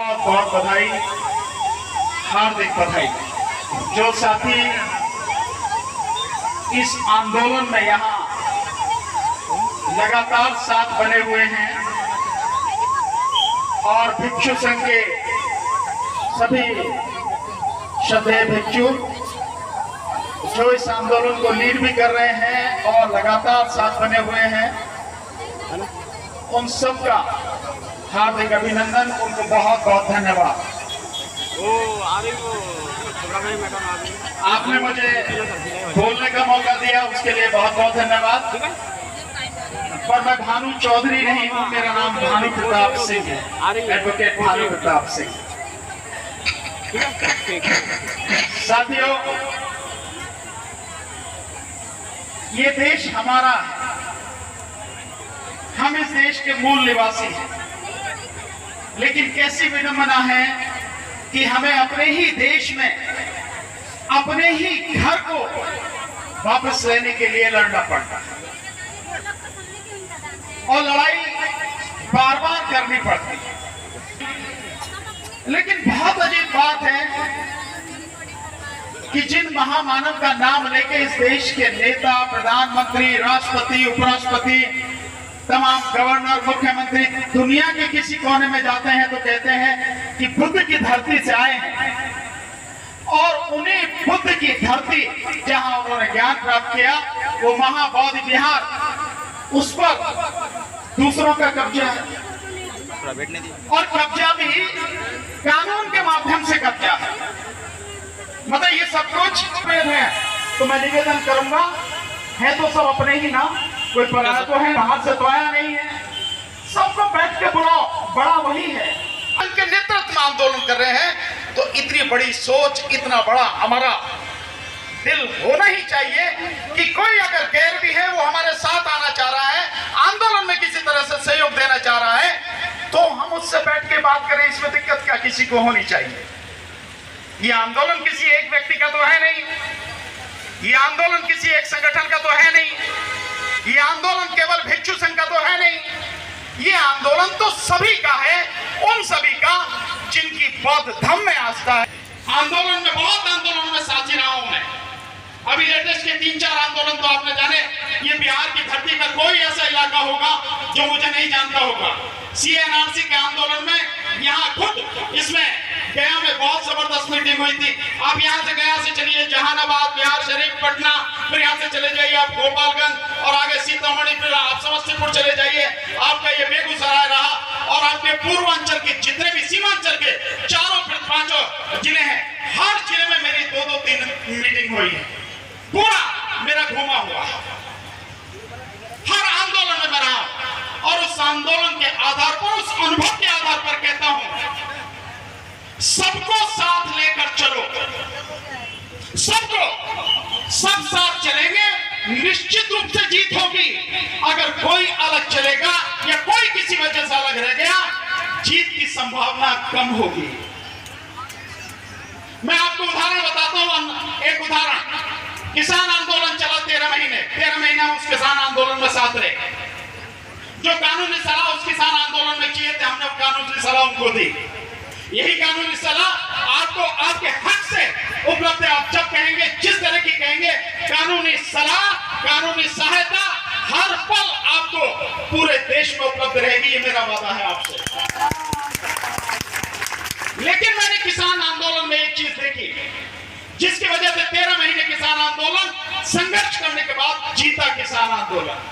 बहुत बहुत बधाई, हार्दिक बधाई। जो साथी इस आंदोलन में यहाँ लगातार साथ बने हुए हैं और भिक्षु संघ के सभी श्रद्धेय भिक्षु जो इस आंदोलन को लीड भी कर रहे हैं और लगातार साथ बने हुए हैं, उन सबका हार्दिक अभिनंदन, उनको बहुत बहुत धन्यवाद। आपने मुझे बोलने का मौका दिया, उसके लिए बहुत बहुत धन्यवाद। पर मैं भानु चौधरी नहीं हूँ, मेरा नाम भानु प्रताप सिंह है, एडवोकेट भानु प्रताप सिंह। साथियों, ये देश हमारा है, हम इस देश के मूल निवासी हैं, लेकिन कैसी विडंबना है कि हमें अपने ही देश में अपने ही घर को वापस लेने के लिए लड़ना पड़ता है और लड़ाई बार बार करनी पड़ती है। लेकिन बहुत अजीब बात है कि जिन महामानव का नाम लेके इस देश के नेता, प्रधानमंत्री, राष्ट्रपति, उपराष्ट्रपति, तमाम गवर्नर, मुख्यमंत्री दुनिया के किसी कोने में जाते हैं तो कहते हैं कि बुद्ध की धरती से आए हैं, और उन्हें बुद्ध की धरती जहां उन्होंने ज्ञान प्राप्त किया वो महाबौद्ध विहार, उस पर दूसरों का कब्जा है और कब्जा भी कानून के माध्यम से कब्जा है। मतलब ये सब कुछ है। तो मैं निवेदन करूंगा, है तो सब अपने ही ना, कोई पराया तो है, बाहर से तो आया नहीं है, सबको बैठ के बुलाओ, बड़ा वही है। उनके नेतृत्व में आंदोलन कर रहे हैं तो इतनी बड़ी सोच, इतना बड़ा हमारा दिल होना ही चाहिए कि कोई अगर गैर भी है वो हमारे साथ आना चाह रहा है, आंदोलन में किसी तरह से सहयोग देना चाह रहा है, तो हम उससे बैठ के बात करें। इसमें दिक्कत क्या किसी को होनी चाहिए? ये आंदोलन किसी एक व्यक्ति का तो है नहीं, ये आंदोलन किसी एक संगठन का तो है नहीं, ये आंदोलन केवल भिक्षु संघ का तो है नहीं, ये आंदोलन तो सभी का है, उन सभी का जिनकी बौद्ध धर्म में आस्था है। आंदोलन में बहुत आंदोलनों में साथी रहा हूं मैं। अभी लेटेस्ट के 3-4 आंदोलन तो आपने जाने, ये बिहार की धरती पर कोई ऐसा इलाका होगा जो मुझे नहीं जानता होगा। CNRC के आंदोलन में यहाँ खुद इसमें गया में बहुत जबरदस्त मीटिंग हुई थी। आप यहाँ से गया से चलिए जहानाबाद, बिहार शरीफ, पटना, फिर यहाँ से चले जाइए आप गोपालगंज और आगे सीतामढ़ी, फिर आप समस्तीपुर चले जाइए, आपका ये बेगूसराय रहा, और आपके पूर्वांचल के जितने भी सीमांचल के 4-5 जिले हैं, हर जिले में मेरी 2-3 मीटिंग हुई है। पूरा मेरा घूमा हुआ है, हर आंदोलन में मैं रहा, और उस आंदोलन के आधार पर, उस अनुभव के आधार पर कहता हूं, सबको साथ लेकर चलो, सबको, सब साथ चलेंगे, निश्चित रूप से जीत होगी। अगर कोई अलग चलेगा या कोई किसी वजह से अलग रह गया, जीत की संभावना कम होगी। मैं आपको उदाहरण बताता हूं, एक उदाहरण, किसान आंदोलन चला 13 महीने उस किसान आंदोलन में साथ रहे। जो कानूनी सलाह उस किसान आंदोलन में किए थे, हमने कानूनी सलाह उनको दी। यही कानूनी सलाह आपको आपके हक से उपलब्ध है। आप जब कहेंगे, जिस तरह की कहेंगे, कानूनी सलाह, कानूनी सहायता हर पल आपको पूरे देश में उपलब्ध रहेगी, ये मेरा वादा है आपसे। लेकिन मैंने किसान आंदोलन में एक चीज देखी, जिसकी वजह से 13 महीने किसान आंदोलन संघर्ष करने के बाद जीता किसान आंदोलन।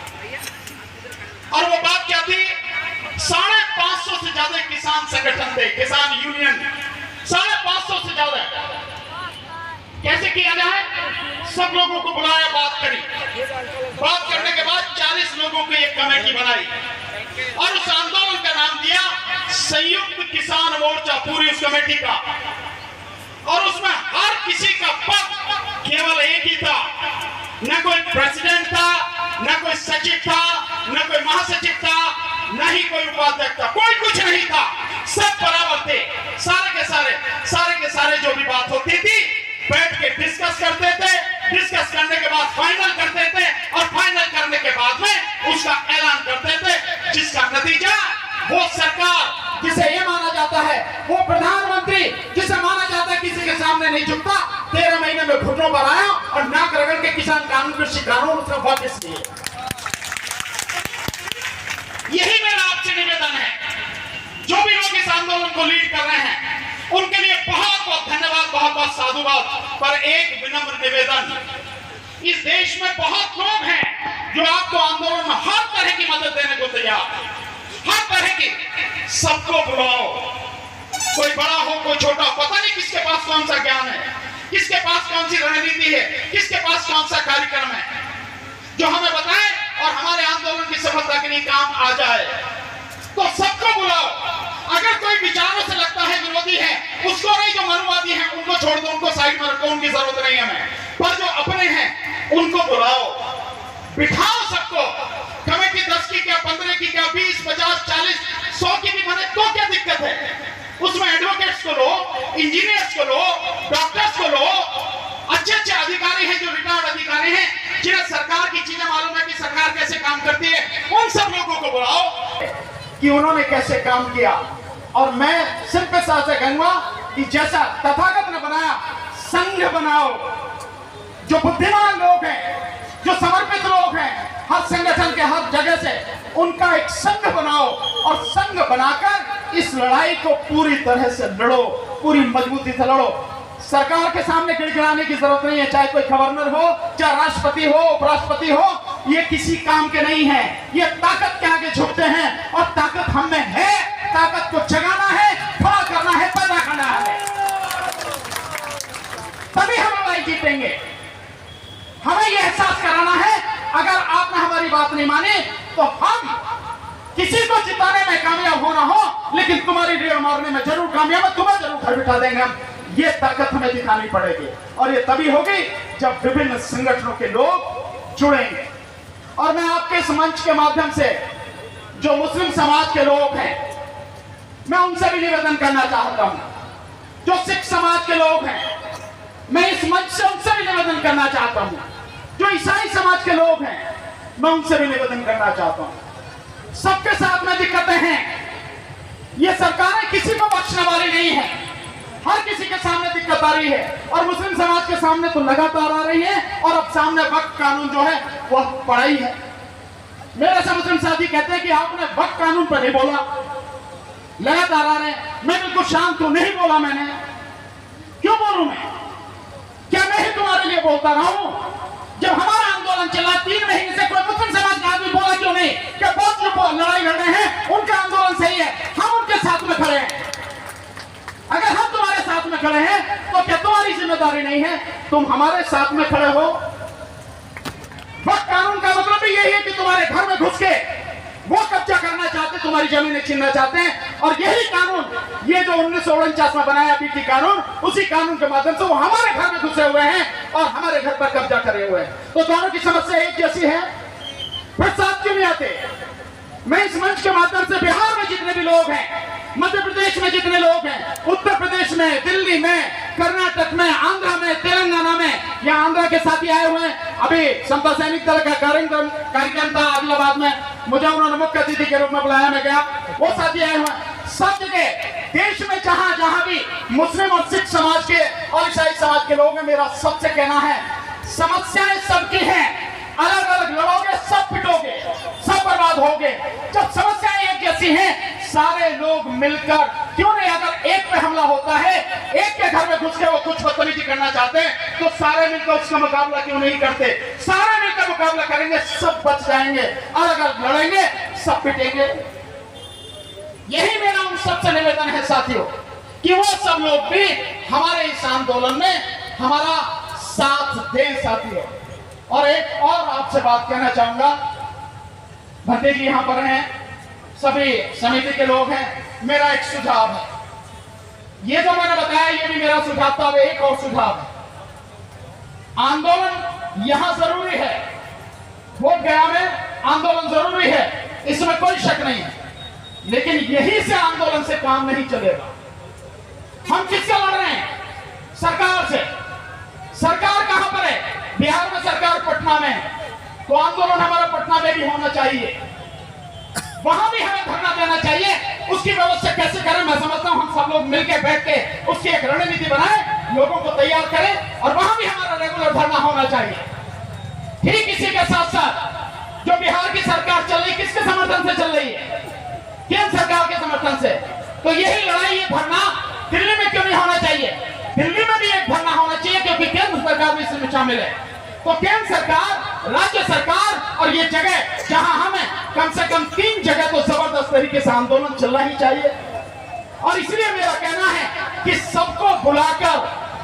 और वो बात क्या थी? 550 से ज्यादा किसान संगठन थे, किसान यूनियन, 550 से ज्यादा। कैसे किया जाए? सब लोगों को बुलाया, बात करी, बात करने के बाद 40 लोगों की एक कमेटी बनाई और उस आंदोलन का नाम दिया संयुक्त किसान मोर्चा, पूरी उस कमेटी का। और उसमें हर किसी का पद केवल एक ही था, न कोई प्रेसिडेंट था, न कोई सचिव था, न कोई महासचिव था, न ही कोई उपाध्यक्ष था, कोई कुछ नहीं था, सब बराबर थे। सारे के सारे जो भी बात होती थी बैठ के डिस्कस करते थे, डिस्कस करने के बाद फाइनल करते थे, और फाइनल करने के बाद में उसका ऐलान करते थे, जिसका नतीजा वो सरकार जिसे ये माना जाता जाता है, वो प्रधानमंत्री जिसे माना जाता है किसी के सामने नहीं झुकता, 13 महीने में घुटनों पर आया और नाक रगड़ के किसान कानून कृषि कानून उसने वापस किए। यही मेरा आपसे निवेदन है, जो भी लोग इस आंदोलन को लीड कर रहे हैं उनके लिए बहुत बहुत धन्यवाद, बहुत बहुत साधुवाद। पर एक विनम्र निवेदन, इस देश में बहुत लोग हैं जो आपको आंदोलन में हर तरह की मदद देने को तैयार है, हर तरह की। सबको बुलाओ, कोई बड़ा हो कोई छोटा, पता नहीं किसके पास कौन सा ज्ञान है, किसके पास कौन सी रणनीति है, किसके पास कौन सा कार्यक्रम है, जो हमें बताए और हमारे आंदोलन की सफलता के लिए काम आ जाए। तो सबको बुलाओ। अगर कोई विचारों से लगता है विरोधी है, उसको नहीं, जो मनुवादी हैं उनको छोड़ दो, उनको साइड में रखो, उनकी जरूरत नहीं है हमें। पर जो अपने हैं उनको बुलाओ, बिठाओ सबको। कमेटी 10 की क्या, 15 की क्या, 20, 50, 40, 100 की भी बने तो क्या दिक्कत है? उसमें एडवोकेट्स को लो, इंजीनियर्स को लो, डॉक्टर्स को लो, अच्छे अच्छे अधिकारी हैं जो रिटायर्ड अधिकारी हैं, जिन्हें सरकार की चीजें मालूम है कि सरकार कैसे काम करती है, उन सब लोगों को बुलाओ कि उन्होंने कैसे काम किया। और मैं सिर्फ साथ से कहूंगा कि जैसा तथागत ने बनाया, संघ बनाओ। जो बुद्धिमान लोग हैं, जो समर्पित लोग हैं, हर संगठन के हर जगह से उनका एक संघ बनाओ और संघ बनाकर इस लड़ाई को पूरी तरह से लड़ो, पूरी मजबूती से लड़ो। सरकार के सामने गिड़गिड़ाने की जरूरत नहीं है, चाहे कोई गवर्नर हो, चाहे राष्ट्रपति हो, उपराष्ट्रपति हो, ये किसी काम के नहीं है। ये ताकत के आगे झुकते हैं और ताकत हम में है। ताकत को जगाना है, खड़ा करना है, पैदा करना है, तभी हम लड़ाई जीतेंगे। हमें यह एहसास कराना है, अगर आपने हमारी बात नहीं मानी तो हम किसी को जिताने में कामयाब होना हो, लेकिन तुम्हारी रेड़ मारने में जरूर कामयाब है, तुम्हें जरूर घर बिठा देंगे हम। ये ताकत हमें दिखानी पड़ेगी और ये तभी होगी जब विभिन्न संगठनों के लोग जुड़ेंगे। और मैं आपके इस मंच के माध्यम से जो मुस्लिम समाज के लोग हैं, मैं उनसे भी निवेदन करना चाहता हूं। जो सिख समाज के लोग हैं, मैं इस मंच से उनसे भी निवेदन करना चाहता हूं। जो ईसाई समाज के लोग हैं, मैं उनसे भी निवेदन करना चाहता हूं। सबके साथ में दिक्कतें हैं। ये सरकारें किसी को बख्शने वाली नहीं है, हर किसी के सामने दिक्कत आ रही है और मुस्लिम समाज के सामने तो लगातार आ रही है। और अब सामने वक्फ कानून जो है वह पड़ा ही है। मेरे से मुस्लिम साथी कहते हैं कि आपने वक्फ कानून पर नहीं बोला, लगातार आ रहे हैं। मैं बिल्कुल शांत हूं, नहीं बोला मैंने। क्यों बोलूं मैं? क्या मैं ही तुम्हारे लिए बोलता रहा हूं? जब हमारा आंदोलन चला 3 महीने से, कोई मुस्लिम समाज का आदमी बोला क्यों नहीं? क्या बहुत जो लड़ाई लड़ रहे हैं उनका आंदोलन सही है, हम उनके साथ में खड़े हैं। अगर हम तुम्हारे साथ में खड़े हैं तो क्या तुम्हारी जिम्मेदारी नहीं है तुम हमारे साथ में खड़े हो? वक्फ कानून का मतलब भी यही है कि तुम्हारे घर में घुस के वो कब्जा करना चाहते, तुम्हारी जमीनें छीनना चाहते हैं। और यही कानून, ये जो 1949 में बनाया बीटी कानून, उसी कानून के माध्यम से वो हमारे घर में घुसे हुए हैं और हमारे घर पर कब्जा करे हुए हैं। तो दोनों की समस्या एक जैसी है, फिर साथ क्यों नहीं आते? मैं इस मंच के माध्यम से बिहार में जितने भी लोग हैं, मध्य प्रदेश में जितने लोग हैं, उत्तर प्रदेश में, दिल्ली में, कर्नाटक में, आंध्र में, तेलंगाना में, यहाँ आंध्र के साथी आए हुए हैं। अभी समता सैनिक दल का कार्यक्रम था आदिलाबाद में, मुझे उन्होंने मुख्य अतिथि के रूप में बुलाया, मैं गया, वो साथी आए हुए हैं। सब जगह देश में जहां जहां भी मुस्लिम और सिख समाज के और ईसाई समाज के लोग हैं, मेरा सबसे कहना है, समस्याएं सबकी हैं, अलग अलग लड़ोगे सब पिटोगे, सब बर्बाद होगे। जब समस्याएं एक जैसी हैं, सारे लोग मिलकर, क्यों नहीं, अगर एक पे हमला होता है, एक के घर में घुस के वो कुछ बदतमीजी करना चाहते हैं, तो सारे मिलकर उसका मुकाबला क्यों नहीं करते? सारे मिलकर मुकाबला करेंगे, सब बच जाएंगे। अलग अलग लड़ेंगे, सब पिटेंगे। यही मेरा उन सबसे निवेदन है साथियों, कि वो सब लोग भी हमारे इस आंदोलन में हमारा साथ दें साथियों। और एक और आपसे बात कहना चाहूंगा, भट्टे जी यहां पर हैं, सभी समिति के लोग हैं। मेरा एक सुझाव है, ये जो मैंने बताया ये भी मेरा सुझाव था, एक और सुझाव है। आंदोलन यहां जरूरी है, बोध गया में आंदोलन जरूरी है, इसमें कोई शक नहीं है, लेकिन यही से आंदोलन से काम नहीं चलेगा। हम किससे लड़ रहे हैं? सरकार से। सरकार कहां पर है? बिहार में सरकार पटना में है, तो आंदोलन हमारा पटना में भी होना चाहिए, वहां भी हमें धरना देना चाहिए उसकी व्यवस्था कैसे करें, मैं समझता हूं हम सब लोग मिलकर बैठ के उसकी एक रणनीति बनाएं, लोगों को तैयार करें और वहां भी हमारा रेगुलर धरना होना चाहिए। ठीक इसी के साथ साथ जो बिहार की सरकार चल रही, किसके समर्थन से चल रही है? केंद्र सरकार के समर्थन से। तो यही लड़ाई, ये धरना दिल्ली में क्यों नहीं होना चाहिए? दिल्ली में भी एक धरना होना चाहिए क्योंकि केंद्र सरकार भी इसमें शामिल है। तो केंद्र सरकार, राज्य सरकार और ये जगह जहां हमें कम से कम 3 जगह तो जबरदस्त तरीके से आंदोलन चलना ही चाहिए। और इसलिए मेरा कहना है कि सबको बुलाकर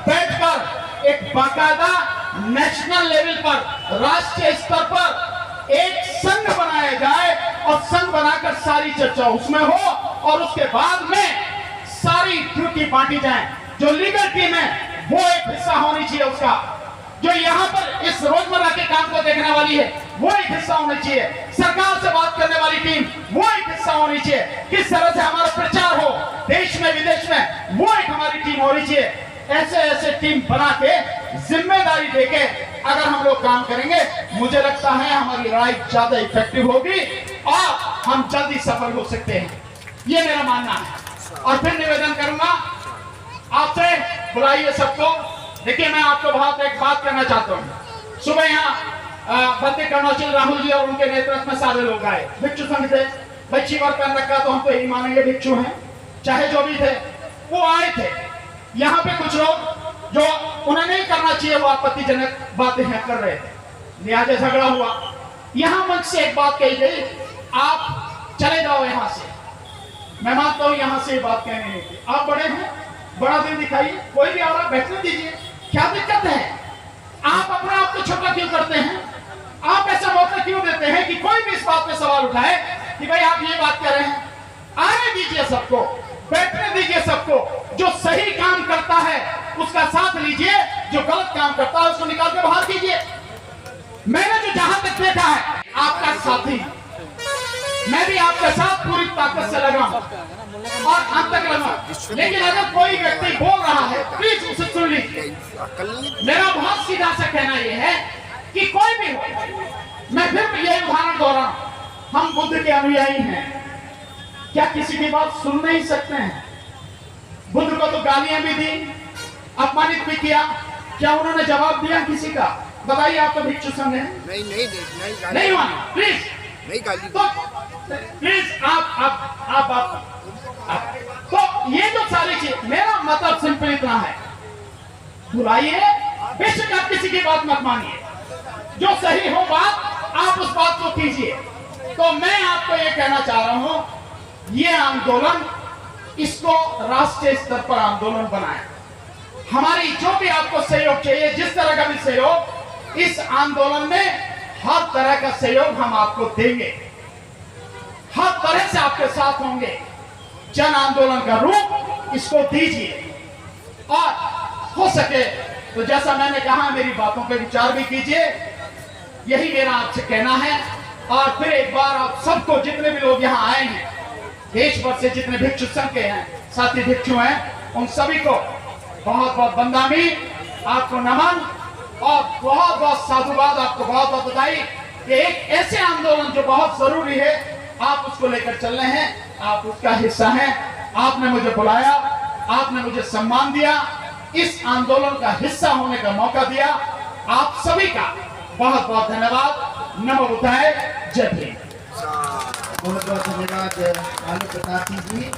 बैठकर एक बाकायदा नेशनल लेवल पर, राष्ट्रीय स्तर पर एक संघ बनाया जाए और संघ बनाकर सारी चर्चा उसमें हो और उसके बाद में सारी ड्यूटी बांटी जाए। जो लीगल टीम है वो एक हिस्सा होनी चाहिए उसका, जो यहाँ पर इस रोजमर्रा के काम को देखने वाली है वो एक हिस्सा होना चाहिए, सरकार से बात करने वाली टीम वो एक हिस्सा होनी चाहिए, किस तरह से हमारा प्रचार हो देश में विदेश में वो एक हमारी टीम होनी चाहिए। ऐसे ऐसे टीम बना के जिम्मेदारी देके अगर हम लोग काम करेंगे, मुझे लगता है हमारी लड़ाई ज्यादा इफेक्टिव होगी और हम जल्दी सफल हो सकते हैं, ये मेरा मानना है। और फिर निवेदन करूंगा आपसे, बुलाइए सबको। देखिए मैं आपको बहुत एक बात करना चाहता हूँ। सुबह यहाँ बंदी कर्नौशील राहुल जी और उनके नेतृत्व में सारे लोग आए, भिक्षु संघ थे, बच्ची वर्ग पहन रखा तो हम तो यही मानेंगे भिक्षु हैं, चाहे जो भी थे वो आए थे। यहाँ पे कुछ लोग जो उन्हें नहीं करना चाहिए वो आपत्तिजनक बातें हैं कर रहे थे, लिहाजा झगड़ा हुआ। यहाँ मंच से एक बात कही गई, आप चले जाओ यहाँ से। मैं मानता हूँ यहाँ से बात कहने नहीं थी, आप बड़े हैं, बड़ा दिल दिखाइए, कोई भी आ रहा बैठने दीजिए, क्या दिक्कत है? आप अपने आप को छोटा क्यों करते हैं? आप ऐसा मौका क्यों देते हैं कि कोई भी इस बात पे सवाल उठाए कि भाई आप ये बात कर रहे हैं? आने दीजिए सबको, बैठने दीजिए सबको। जो सही काम करता है उसका साथ लीजिए, जो गलत काम करता है उसको निकाल के बाहर कीजिए। मैंने जो जहां तक देखा है आपका साथी, मैं भी आपके साथ पूरी ताकत से लगा और अंत तक लगा। लेकिन अगर कोई व्यक्ति बोल रहा है प्लीज उसे सुन लीजिए। मेरा बहुत सीधा सा कहना यह है कि कोई भी हो, मैं फिर यही उदाहरण दोहराऊं, हम बुद्ध के अनुयायी हैं, क्या किसी की बात सुन नहीं सकते हैं? बुद्ध को तो गालियां भी दी, अपमानित भी किया, क्या उन्होंने जवाब दिया किसी का? बताइए, आप तो भिक्षु संघ हैं। नहीं माना, प्लीज नहीं गाली तो प्लीज आप तो ये जो सारी चीज, मेरा मतलब सिंपल इतना है, बुलाइए, बेशक आप किसी की बात मत मानिए, जो सही हो बात आप उस बात को कीजिए। तो मैं आपको ये कहना चाह रहा हूं, ये आंदोलन, इसको राष्ट्रीय स्तर पर आंदोलन बनाएं। हमारी जो भी आपको सहयोग चाहिए, जिस तरह का भी सहयोग, इस आंदोलन में हर तरह का सहयोग हम आपको देंगे, हर तरह से आपके साथ होंगे। जन आंदोलन का रूप इसको दीजिए और हो सके तो जैसा मैंने कहा मेरी बातों पे विचार भी कीजिए, यही मेरा आपसे कहना है। और फिर एक बार आप सबको, जितने भी लोग यहाँ आए हैं देश भर से, जितने भिक्षु संघ के हैं, साथी भिक्षु हैं, उन सभी को बहुत बहुत बंदामी, आपको नमन और बहुत बहुत साधुवाद, आपको बहुत बहुत बधाई कि एक ऐसे आंदोलन जो बहुत जरूरी है आप उसको लेकर चल रहे हैं, आप उसका हिस्सा हैं। आपने मुझे बुलाया, आपने मुझे सम्मान दिया, इस आंदोलन का हिस्सा होने का मौका दिया, आप सभी का बहुत बहुत धन्यवाद। नमो बुद्धाय, जय भीम। बहुत बहुत धन्यवाद आलू प्रताप सिंह जी।